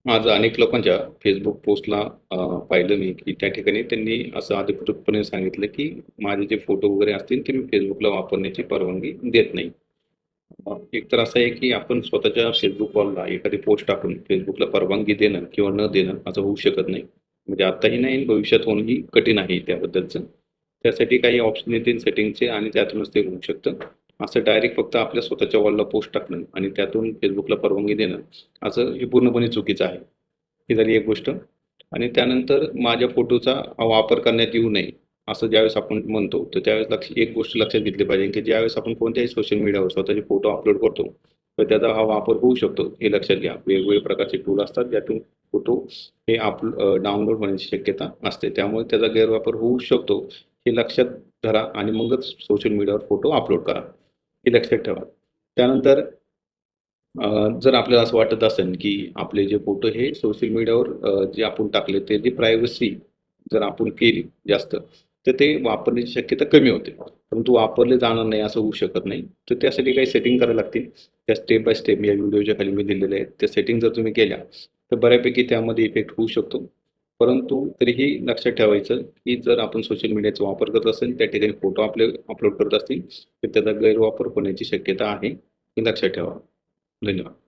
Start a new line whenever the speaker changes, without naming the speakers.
आज अनेक लोकांच्या फेसबुक पोस्टला पाहिलं मी, की त्या ठिकाणी त्यांनी असं अधिकृतपणे सांगितलं, की माझे जे फोटो वगैरे असतील ते मी Facebookला वापरण्याची परवानगी देत नाही. एक तर असं आहे, की आपण स्वतःच्या फेसबुक वॉलला एखादी पोस्ट टाकून Facebookला परवानगी देणं किंवा न देणं असं होऊ शकत नाही. म्हणजे आत्ताही नाही आणि भविष्यात होणंही कठीण आहे त्याबद्दलचं. त्यासाठी काही ऑप्शन येतील सेटिंगचे आणि त्यातूनच ते होऊ शकतं. असं डायरेक्ट फक्त आपल्या स्वतःच्या वॉलला पोस्ट टाकणं आणि त्यातून Facebookला परवानगी देणं, असं हे पूर्णपणे चुकीचं आहे. ही झाली एक गोष्ट. आणि त्यानंतर माझ्या फोटोचा वापर करण्यात येऊ नये, असं ज्यावेळेस आपण म्हणतो, तर त्यावेळेस एक गोष्ट लक्षात घेतली पाहिजे, की ज्यावेळेस आपण कोणत्याही सोशल मीडियावर स्वतःचे फोटो अपलोड करतो, तर त्याचा हा वापर होऊ शकतो, हे लक्षात घ्या. वेगवेगळे प्रकारचे टूल असतात, ज्यातून फोटो हे डाउनलोड होण्याची शक्यता असते. त्यामुळे त्याचा गैरवापर होऊ शकतो, हे लक्षात धरा आणि मगच सोशल मीडियावर फोटो अपलोड करा. हे लक्षात ठेवा. त्यानंतर जर आपल्याला असं वाटत असेल, की आपले जे फोटो हे सोशल मीडियावर जे आपण टाकले त्याची प्रायव्हसी जर आपण केली जास्त, तर ते वापरण्याची शक्यता कमी होते. परंतु वापरले जाणार नाही असं होऊ शकत नाही. तर त्यासाठी काही सेटिंग करायला लागतील. त्या स्टेप बाय स्टेप या व्हिडिओच्या खाली मी दिलेल्या आहेत. त्या सेटिंग जर तुम्ही केल्या, तर बऱ्यापैकी त्यामध्ये इफेक्ट होऊ शकतो. परंतु तरीही लक्षात ठेवायचं, की जर आपण सोशल मीडियाचा वापर करत असेल, त्या ठिकाणी फोटो आपले अपलोड करत असतील, तर त्याचा गैरवापर होण्याची शक्यता आहे, हे लक्षात ठेवा. धन्यवाद.